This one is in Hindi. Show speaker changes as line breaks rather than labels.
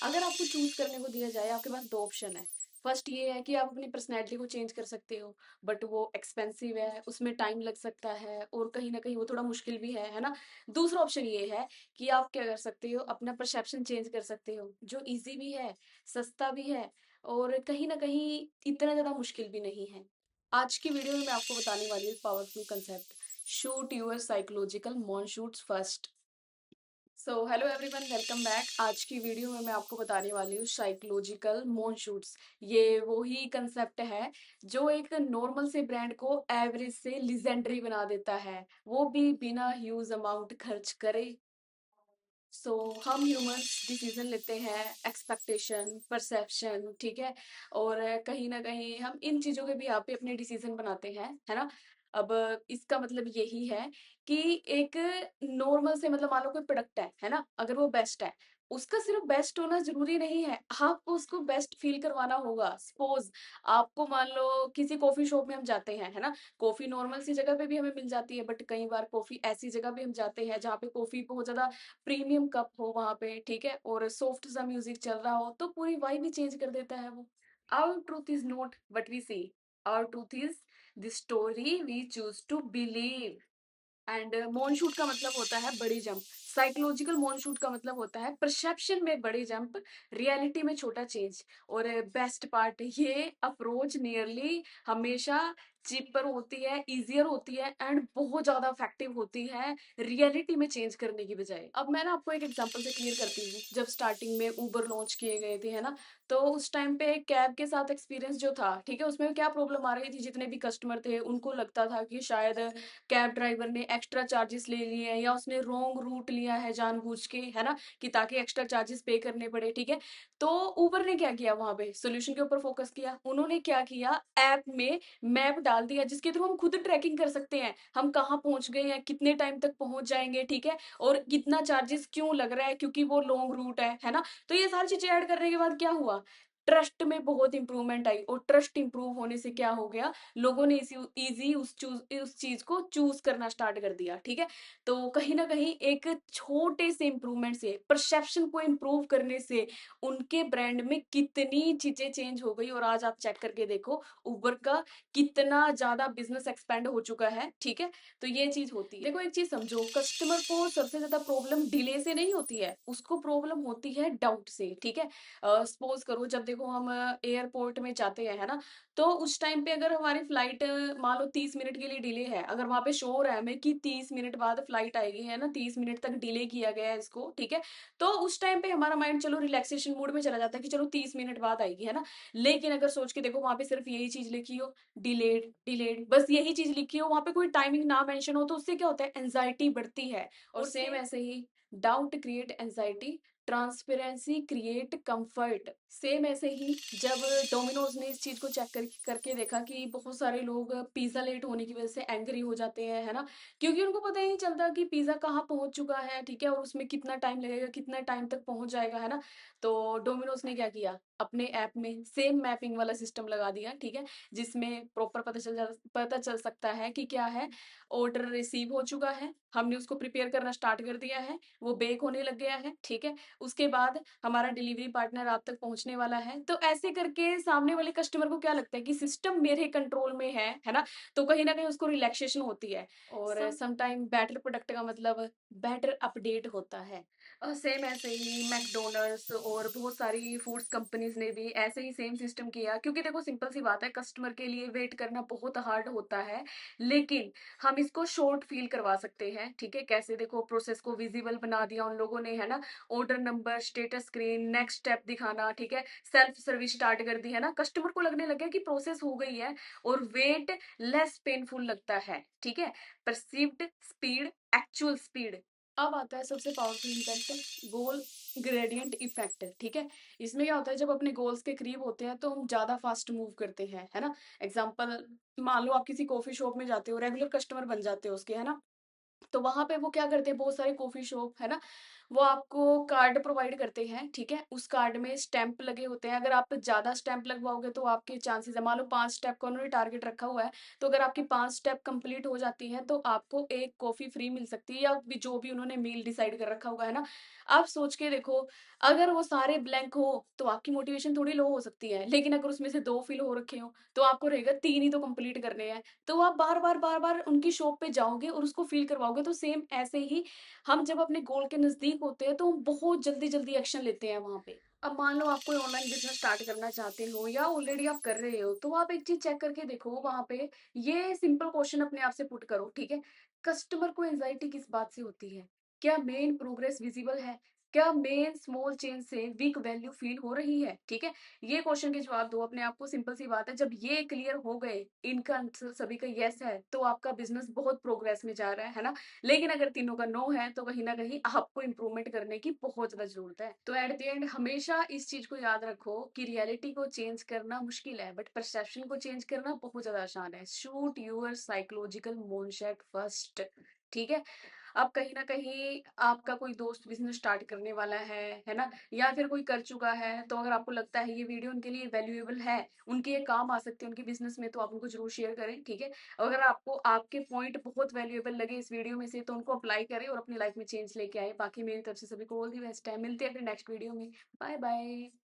अगर आपको चूज़ करने को दिया जाए, आपके पास 2 ऑप्शन है। फर्स्ट ये है कि आप अपनी पर्सनैलिटी को चेंज कर सकते हो, बट वो एक्सपेंसिव है, उसमें टाइम लग सकता है और कहीं न कहीं वो थोड़ा मुश्किल भी है ना? दूसरा ऑप्शन ये है कि आप क्या कर सकते हो, अपना परसेप्शन चेंज कर सकते हो, जो ईज़ी भी है, सस्ता भी है और कहीं न कहीं इतना ज़्यादा मुश्किल भी नहीं है। आज की वीडियो में मैं आपको बताने वाली हूँ powerful concept, shoot your psychological moonshots first. So hello everyone, welcome back. आज की वीडियो में मैं आपको बताने वाली हूँ साइकोलॉजिकल मॉन शूट्स। ये वो ही कंसेप्ट है जो एक नॉर्मल से ब्रांड को एवरेज से लिजेंडरी बना देता है, वो भी बिना ह्यूज अमाउंट खर्च करे। सो हम ह्यूमंस डिसीजन लेते हैं, एक्सपेक्टेशन, परसेप्शन, ठीक है। और कहीं ना कहीं हम इन चीज़ों के भी यहाँ पे अपने डिसीजन बनाते हैं, है ना। अब इसका मतलब यही है कि एक नॉर्मल से मतलब मान लो कोई प्रोडक्ट है ना, अगर वो बेस्ट है, उसका सिर्फ बेस्ट होना जरूरी नहीं है, आपको उसको बेस्ट फील करवाना होगा। सपोज आपको मान लो किसी कॉफी शॉप में हम जाते हैं, है ना। कॉफी नॉर्मल सी जगह पे भी हमें मिल जाती है, बट कई बार कॉफी ऐसी जगह पे हम जाते हैं जहाँ पे कॉफी बहुत ज्यादा प्रीमियम कप हो वहाँ पे, ठीक है, और सॉफ्ट सा म्यूजिक चल रहा हो तो पूरी वाइब ही चेंज कर देता है वो। Our truth is not what we see, our truth is the story we choose to believe. And moonshot का मतलब होता है बड़ी जंप। साइकोलॉजिकल मॉनशूट का मतलब होता है परसेप्शन में बड़ी जंप, रियलिटी में छोटा चेंज। और बेस्ट पार्ट, ये अप्रोच नियरली हमेशा चीपर होती है, इजियर होती है एंड बहुत ज्यादा इफेक्टिव होती है रियलिटी में चेंज करने की बजाय। अब मैं ना आपको एक एग्जांपल से क्लियर करती हूँ। जब स्टार्टिंग में उबर लॉन्च किए गए थे, है ना, तो उस टाइम पे कैब के साथ एक्सपीरियंस जो था, ठीक है, उसमें क्या प्रॉब्लम आ रही थी, जितने भी कस्टमर थे उनको लगता था कि शायद कैब ड्राइवर ने एक्स्ट्रा चार्जेस ले लिए हैं या उसने रॉन्ग रूट लिया है जानबूझ के, है ना, कि ताकि एक्स्ट्रा चार्जेस पे करने पड़े, ठीक है। तो उबर ने क्या किया, वहां पे सोल्यूशन के ऊपर फोकस किया। उन्होंने क्या किया, ऐप में मैप डाल दिया जिसके थ्रू हम खुद ट्रैकिंग कर सकते हैं, हम कहाँ पहुंच गए हैं, कितने टाइम तक पहुंच जाएंगे, ठीक है, और कितना चार्जेस क्यों लग रहा है, क्योंकि वो लॉन्ग रूट है ना। तो ये सारी चीजें ऐड करने के बाद क्या हुआ, ट्रस्ट में बहुत इंप्रूवमेंट आई, और ट्रस्ट इंप्रूव होने से क्या हो गया, लोगों ने इसी इजी उस चीज को चूज करना स्टार्ट कर दिया, ठीक है। तो कहीं ना कहीं एक छोटे से इंप्रूवमेंट से, परसेप्शन को इंप्रूव करने से उनके ब्रांड में कितनी चीजें चेंज हो गई। और आज आप चेक करके देखो उबर का कितना ज्यादा बिजनेस एक्सपेंड हो चुका है, ठीक है। तो ये चीज होती है। देखो एक चीज समझो, कस्टमर को सबसे ज्यादा प्रॉब्लम डिले से नहीं होती है, उसको प्रॉब्लम होती है डाउट से, ठीक है। सपोज करो जब देखो हम एयरपोर्ट में जाते हैं, है ना, तो उस टाइम पे अगर हमारी फ्लाइट मान लो 30 मिनट के लिए डिले है, अगर वहां पे शो हो रहा है हमें कि 30 मिनट बाद फ्लाइट आएगी, है ना, 30 मिनट तक डिले किया गया है इसको, ठीक है। तो उस टाइम पे हमारा माइंड चलो रिलैक्सेशन मूड में चला जाता है कि चलो 30 मिनट बाद आएगी, है ना। लेकिन अगर सोच के देखो वहां पे सिर्फ यही चीज लिखी हो, डिलेड डिलेड, बस यही चीज लिखी हो, वहां पे कोई टाइमिंग ना मेंशन हो, तो उससे क्या होता है, एंजाइटी बढ़ती है। और सेम ऐसे ही doubt create anxiety, transparency create comfort. Same ऐसे ही जब डोमिनोज ने इस चीज को चेक करके देखा कि बहुत सारे लोग पिज्जा लेट होने की वजह से एंग्री हो जाते हैं, है ना, क्योंकि उनको पता ही नहीं चलता कि पिज्जा कहाँ पहुंच चुका है, ठीक है, और उसमें कितना टाइम लगेगा, कितना टाइम तक पहुंच जाएगा, है ना। तो डोमिनोज ने क्या किया, अपने ऐप में सेम मैपिंग वाला सिस्टम लगा दिया, ठीक है, जिसमें प्रॉपर पता चल सकता है कि क्या है, ऑर्डर रिसीव हो चुका है, हमने उसको प्रिपेयर करना स्टार्ट कर दिया है, वो बेक होने लग गया है, ठीक है, उसके बाद हमारा डिलीवरी पार्टनर आप तक पहुंचने वाला है। तो ऐसे करके सामने वाले कस्टमर को क्या लगता है कि सिस्टम मेरे कंट्रोल में है ना। तो कहीं ना कहीं उसको रिलैक्सेशन होती है। और समटाइम बेटर प्रोडक्ट का मतलब बेटर अपडेट होता है। सेम ऐसे ही मैकडोनल्ड्स और बहुत सारी फूड्स कंपनीज ने भी ऐसे ही सेम सिस्टम किया, क्योंकि देखो सिंपल सी बात है, कस्टमर के लिए वेट करना बहुत हार्ड होता है, लेकिन हम इसको शॉर्ट फील करवा सकते हैं, ठीक है। कैसे, देखो प्रोसेस को विजिबल बना दिया उन लोगों ने, है ना, order number, status screen, next step दिखाना, ठीक है, सेल्फ सर्विस स्टार्ट कर दी, है ना, कस्टमर को लगने लगे कि प्रोसेस हो गई है और वेट लेस पेनफुल लगता है, ठीक है। Perceived speed, actual speed. अब आता है सबसे पावरफुल इम्पैक्ट, गोल ग्रेडियंट इफेक्ट, ठीक है। इसमें क्या होता है, जब अपने गोल्स के करीब होते हैं तो हम ज्यादा फास्ट मूव करते हैं, है ना। एग्जाम्पल, मान लो आप किसी कॉफी शॉप में जाते हो, रेगुलर कस्टमर बन जाते हो उसके, है ना। तो वहां पे वो क्या करते हैं, बहुत सारे कॉफी शॉप, है ना, वो आपको कार्ड प्रोवाइड करते हैं, ठीक है? उस कार्ड में स्टैम्प लगे होते हैं, अगर आप ज़्यादा स्टैम्प लगवाओगे तो आपके चांसेस है, मान लो 5 स्टेप का उन्होंने टारगेट रखा हुआ है, तो अगर आपकी 5 स्टेप कंप्लीट हो जाती है, तो आपको 1 कॉफ़ी फ्री मिल सकती है या भी जो भी उन्होंने मील डिसाइड कर रखा होगा, है ना? आप सोच के देखो, अगर वो सारे ब्लैंक हो, तो आपकी मोटिवेशन थोड़ी लो हो सकती है, लेकिन अगर उसमें से 2 फिल हो रखे हों, तो आपको रहेगा 3 ही तो कंप्लीट करने हैं। तो आप बार-बार, बार-बार उनकी शॉप पे जाओगे और उसको फ़ील करवाओगे, तो सेम ऐसे ही हम जब अपने गोल के नज़दीक होते हैं, तो हम बहुत जल्दी-जल्दी एक्शन लेते हैं वहाँ पे। अब मान लो आप कोई ऑनलाइन बिज़नेस स्टार्ट करना चाहते हो या ऑलरेडी आप कर रहे हो, तो आप एक चीज़ चेक करके देखो वहाँ पे, ये सिंपल क्वेश्चन अपने आप से पुट करो, ठीक है? कस्टमर को एंग्ज़ायटी किस बात से होती है? क्या मेन प्रोग्रेस विज़िबल है? क्या मेन स्मॉल चेंज से वीक वैल्यू फ़ील हो रही है? ठीक है? ये क्वेश्चन के जवाब दो अपने आप को, सिंपल सी बात है। जब ये क्लियर हो गए, इनका आंसर सभी का येस है, तो आपका बिज़नेस बहुत प्रोग्रेस में जा रहा है ना? लेकिन अगर तीनों का नो है, तो कहीं न कहीं आपको इम्प्रूवमेंट करने की बहुत ज़्यादा ज़रूरत है। तो एट द एंड हमेशा इस चीज़ को याद रखो कि रियलिटी को चेंज करना मुश्किल है, बट परसेप्शन को चेंज करना बहुत ज़्यादा आसान है। Shoot your psychological moonshot first, ठीक है? अब कहीं न कहीं आपका कोई दोस्त बिज़नेस स्टार्ट करने वाला है ना? या फिर कोई कर चुका है, तो अगर आपको लगता है ये वीडियो उनके लिए वैल्यूएबल है, उनके ये काम आ सकती है उनके बिज़नेस में, तो आप उनको ज़रूर शेयर करें, ठीक है? अगर आपको आपके पॉइंट बहुत वैल्यूएबल लगे इस वीडियो में से, तो उनको अप्लाई करें और अपनी लाइफ में चेंज लेके आएँ। बाकी मेरी तरफ से सभी को ऑल द बेस्ट है। मिलते हैं फिर नेक्स्ट वीडियो में। Bye bye.